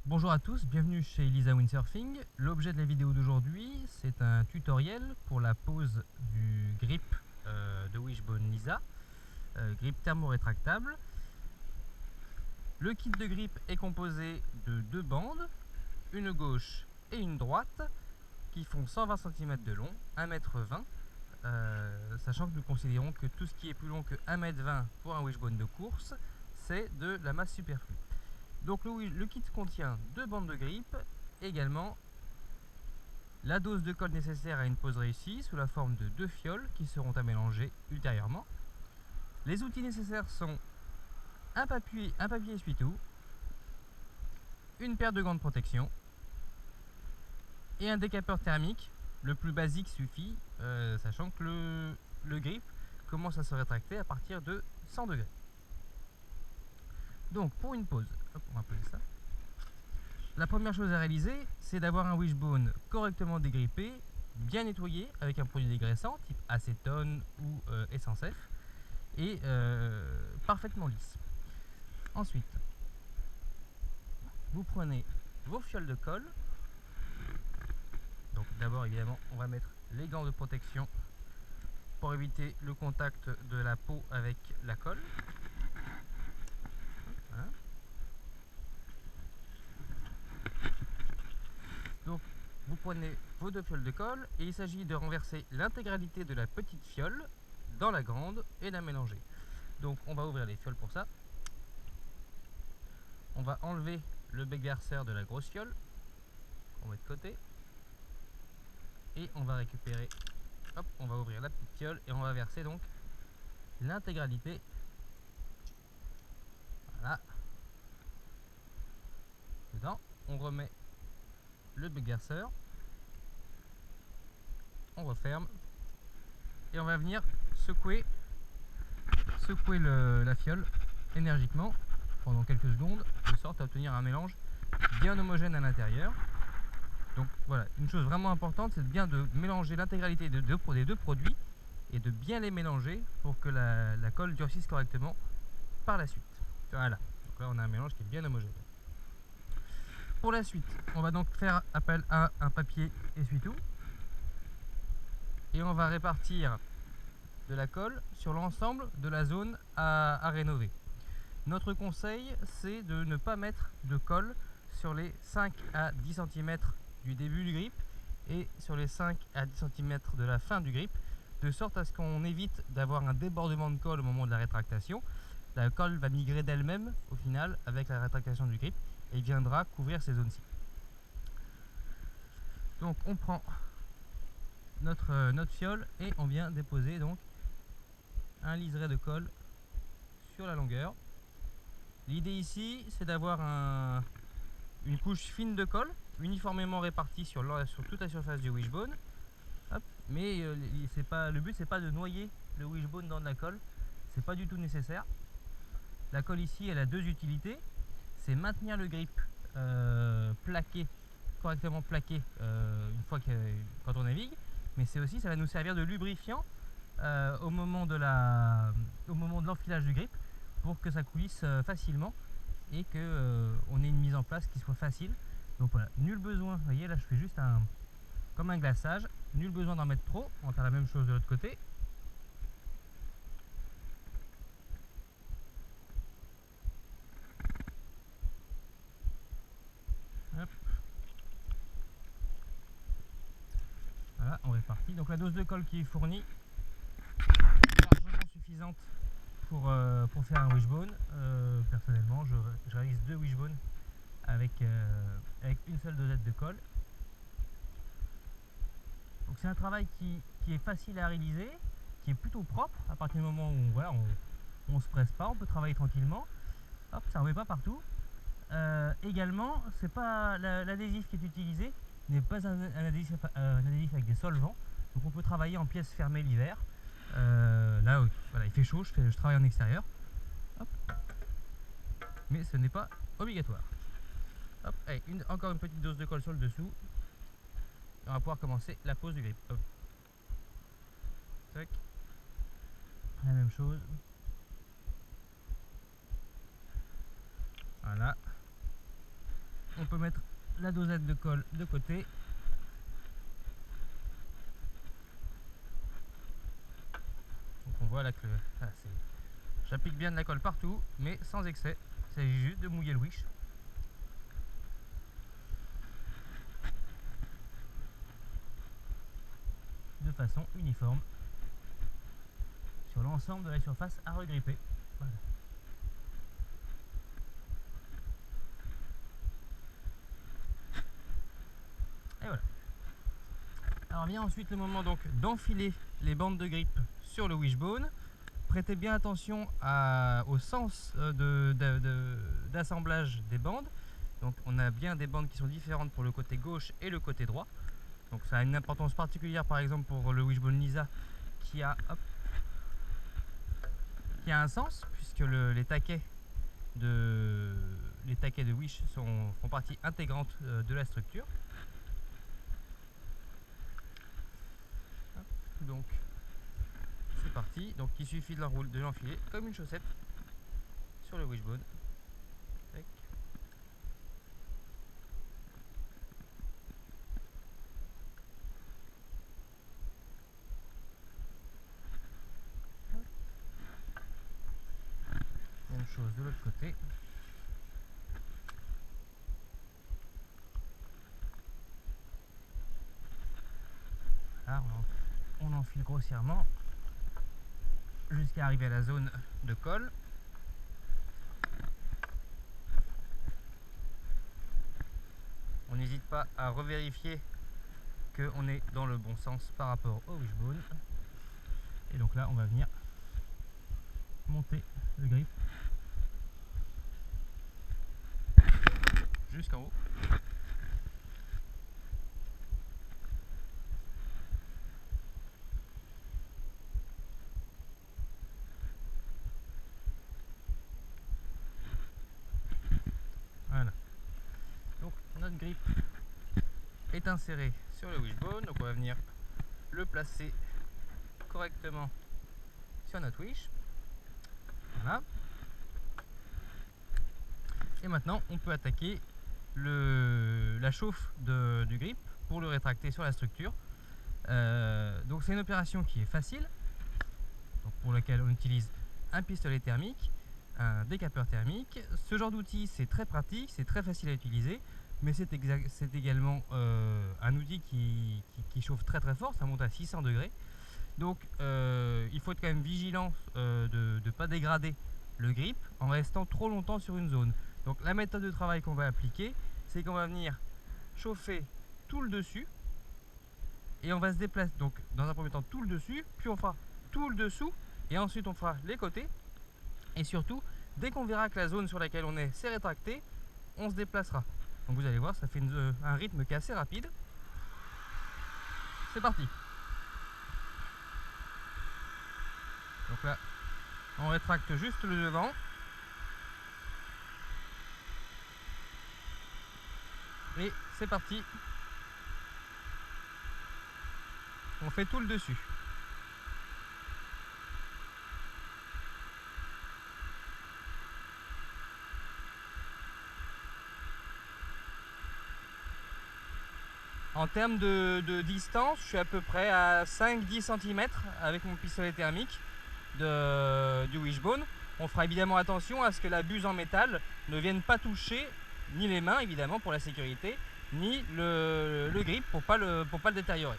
Bonjour à tous, bienvenue chez Elisa Windsurfing. L'objet de la vidéo d'aujourd'hui, c'est un tutoriel pour la pose du grip de Wishbone Lisa, grip thermorétractable. Le kit de grip est composé de deux bandes, une gauche et une droite, qui font 120 cm de long, 1,20 m, sachant que nous considérons que tout ce qui est plus long que 1,20 m pour un wishbone de course, c'est de la masse superflue. Donc le kit contient deux bandes de grip, également la dose de colle nécessaire à une pose réussie sous la forme de deux fioles qui seront à mélanger ultérieurement. Les outils nécessaires sont un papier essuie-tout, une paire de gants de protection et un décapeur thermique. Le plus basique suffit, sachant que le grip commence à se rétracter à partir de 100 degrés. Donc pour une pose, on va poser ça. La première chose à réaliser, c'est d'avoir un wishbone correctement dégrippé, bien nettoyé avec un produit dégraissant type acétone ou essence F et parfaitement lisse. Ensuite, vous prenez vos fioles de colle. Donc d'abord évidemment on va mettre les gants de protection pour éviter le contact de la peau avec la colle. Voilà. Donc vous prenez vos deux fioles de colle et il s'agit de renverser l'intégralité de la petite fiole dans la grande et la mélanger. Donc on va ouvrir les fioles pour ça. On va enlever le bec verseur de la grosse fiole qu'on met de côté et on va récupérer, hop, on va ouvrir la petite fiole et on va verser donc l'intégralité, voilà, dedans. On remet le bec verseur, on referme et on va venir secouer la fiole énergiquement pendant quelques secondes de sorte à obtenir un mélange bien homogène à l'intérieur. Donc voilà, une chose vraiment importante, c'est bien de mélanger l'intégralité des deux produits et de bien les mélanger pour que la colle durcisse correctement par la suite. Voilà, donc là on a un mélange qui est bien homogène. Pour la suite, on va donc faire appel à un papier essuie-tout et on va répartir de la colle sur l'ensemble de la zone à rénover. Notre conseil, c'est de ne pas mettre de colle sur les 5 à 10 cm du début du grip et sur les 5 à 10 cm de la fin du grip, de sorte à ce qu'on évite d'avoir un débordement de colle au moment de la rétractation. La colle va migrer d'elle-même au final avec la rétractation du grip et viendra couvrir ces zones-ci. Donc on prend notre fiole et on vient déposer donc un liseré de colle sur la longueur. L'idée ici, c'est d'avoir une couche fine de colle uniformément répartie sur toute la surface du wishbone. Hop. Mais le but, c'est pas de noyer le wishbone dans de la colle, c'est pas du tout nécessaire. La colle ici, elle a deux utilités, c'est maintenir le grip plaqué, correctement plaqué une fois quand on navigue, mais c'est aussi, ça va nous servir de lubrifiant au moment de l'enfilage du grip pour que ça coulisse facilement et que on ait une mise en place qui soit facile. Donc voilà, nul besoin, vous voyez là je fais juste comme un glaçage, nul besoin d'en mettre trop. On va faire la même chose de l'autre côté. Hop. Voilà, on est parti. Donc la dose de colle qui est fournie est largement suffisante pour faire un wishbone. Personnellement, je réalise deux wishbones avec une seule dosette de colle. Donc c'est un travail qui est facile à réaliser, qui est plutôt propre à partir du moment où voilà, on se presse pas, on peut travailler tranquillement. Hop, ça ne remet pas partout. Également, c'est pas l'adhésif qui est utilisé n'est pas un adhésif avec des solvants, donc on peut travailler en pièces fermées l'hiver. Là, voilà, il fait chaud, je travaille en extérieur. Hop. Mais ce n'est pas obligatoire. Hop, allez, encore une petite dose de colle sur le dessous. On va pouvoir commencer la pose du grip. Hop. Tac. La même chose. Voilà. peut mettre la dosette de colle de côté. Donc on voit là que j'applique bien de la colle partout, mais sans excès. Il s'agit juste de mouiller le wish. De façon uniforme sur l'ensemble de la surface à regripper. Voilà. Et voilà. Alors vient ensuite le moment donc d'enfiler les bandes de grip sur le wishbone. Prêtez bien attention au sens d'assemblage des bandes. Donc on a bien des bandes qui sont différentes pour le côté gauche et le côté droit. Donc ça a une importance particulière par exemple pour le wishbone Lisa qui a un sens puisque les taquets de wish font partie intégrante de la structure. Donc c'est parti, donc il suffit de l'enfiler comme une chaussette sur le wishbone. Tac. Même chose de l'autre côté. Là, on enfile grossièrement jusqu'à arriver à la zone de colle. On n'hésite pas à revérifier qu'on est dans le bon sens par rapport au wishbone. Et donc là, on va venir monter le grip jusqu'en haut. Voilà. Donc notre grip est inséré sur le wishbone. Donc on va venir le placer correctement sur notre wish. Voilà. Et maintenant on peut attaquer la chauffe du grip pour le rétracter sur la structure. Donc c'est une opération qui est facile, donc pour laquelle on utilise un pistolet thermique, un décapeur thermique. Ce genre d'outil c'est très pratique, c'est très facile à utiliser, mais c'est également un outil qui chauffe très très fort, ça monte à 600 degrés. Donc il faut être quand même vigilant de ne pas dégrader le grip en restant trop longtemps sur une zone. Donc la méthode de travail qu'on va appliquer, c'est qu'on va venir chauffer tout le dessus et on va se déplacer, donc dans un premier temps tout le dessus, puis on fera tout le dessous et ensuite on fera les côtés. Et surtout, dès qu'on verra que la zone sur laquelle on est s'est rétractée, on se déplacera. Donc vous allez voir, ça fait un rythme qui est assez rapide. C'est parti. Donc là, on rétracte juste le devant. Et c'est parti. On fait tout le dessus. En termes de distance, je suis à peu près à 5-10 cm avec mon pistolet thermique du wishbone. On fera évidemment attention à ce que la buse en métal ne vienne pas toucher ni les mains évidemment pour la sécurité, ni le grip pour pas le détériorer.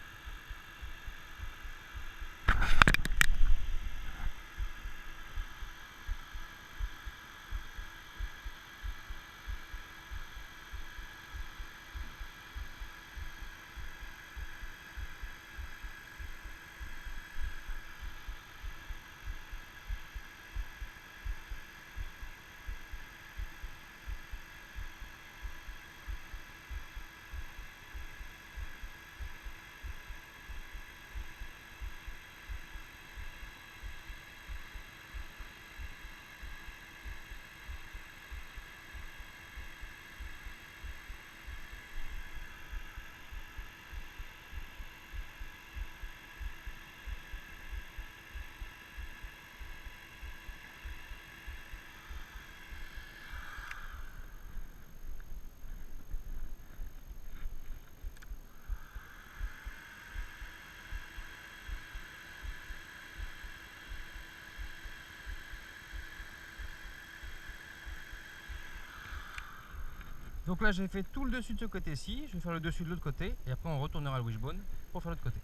Donc là j'ai fait tout le dessus de ce côté-ci, je vais faire le dessus de l'autre côté et après on retournera le wishbone pour faire l'autre côté.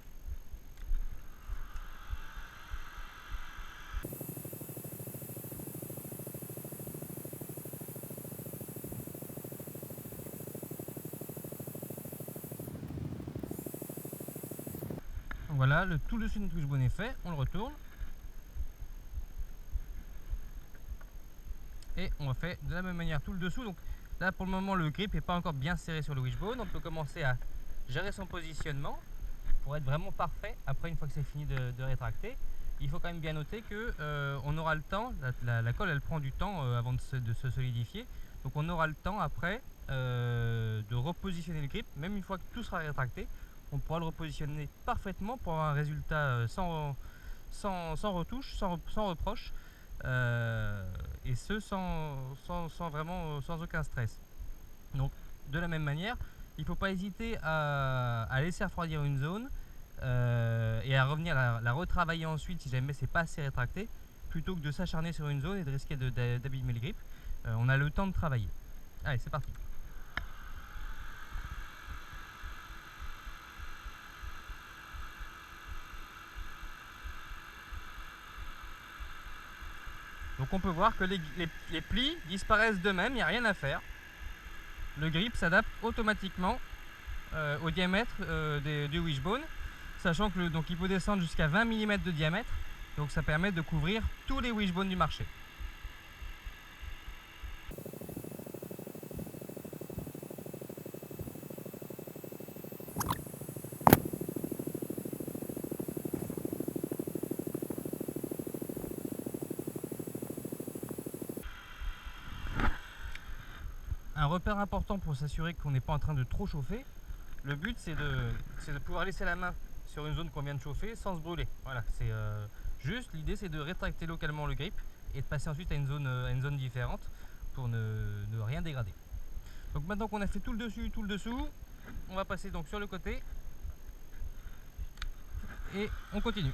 Voilà, tout le dessus de notre wishbone est fait, on le retourne. Et on fait de la même manière tout le dessous. Donc là pour le moment le grip n'est pas encore bien serré sur le wishbone. On peut commencer à gérer son positionnement pour être vraiment parfait. Après, une fois que c'est fini de rétracter, il faut quand même bien noter que on aura le temps, la colle elle prend du temps avant de se solidifier. Donc on aura le temps après de repositionner le grip. Même une fois que tout sera rétracté, on pourra le repositionner parfaitement pour avoir un résultat sans retouche, sans reproche. Et ce sans aucun stress. Donc de la même manière, il ne faut pas hésiter à laisser refroidir une zone et à revenir la retravailler ensuite si jamais c'est pas assez rétracté, plutôt que de s'acharner sur une zone et de risquer d'abîmer le grip. On a le temps de travailler. Allez, c'est parti. Donc on peut voir que les plis disparaissent d'eux-mêmes, il n'y a rien à faire. Le grip s'adapte automatiquement au diamètre du wishbone, sachant que il peut descendre jusqu'à 20 mm de diamètre, donc ça permet de couvrir tous les wishbones du marché. Un repère important pour s'assurer qu'on n'est pas en train de trop chauffer, le but c'est de pouvoir laisser la main sur une zone qu'on vient de chauffer sans se brûler. Voilà, c'est juste l'idée, c'est de rétracter localement le grip et de passer ensuite à une zone différente pour ne rien dégrader. Donc maintenant qu'on a fait tout le dessus, tout le dessous, on va passer donc sur le côté et on continue.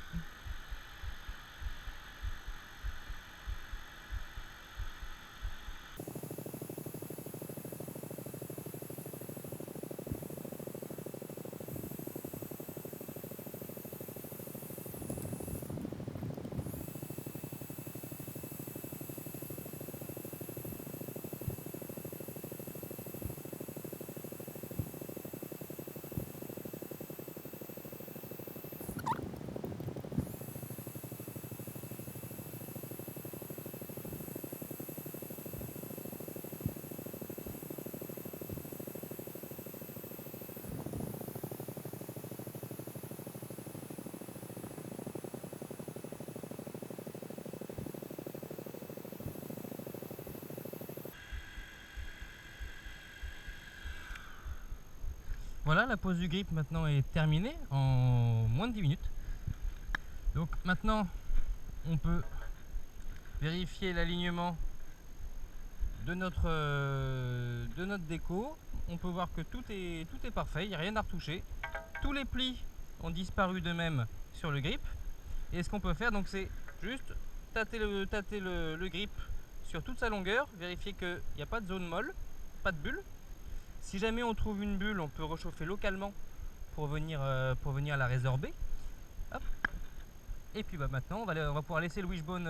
Voilà, la pose du grip maintenant est terminée en moins de 10 minutes. Donc maintenant on peut vérifier l'alignement de notre déco. On peut voir que tout est parfait, il n'y a rien à retoucher. Tous les plis ont disparu d'eux-mêmes sur le grip. Et ce qu'on peut faire, donc, c'est juste tâter le grip sur toute sa longueur, vérifier qu'il n'y a pas de zone molle, pas de bulle. Si jamais on trouve une bulle, on peut réchauffer localement pour venir la résorber. Hop. Et puis maintenant, on va pouvoir laisser le wishbone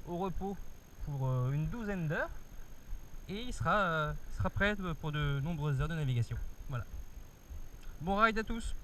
au repos pour une douzaine d'heures. Et il sera prêt pour de nombreuses heures de navigation. Voilà. Bon ride à tous!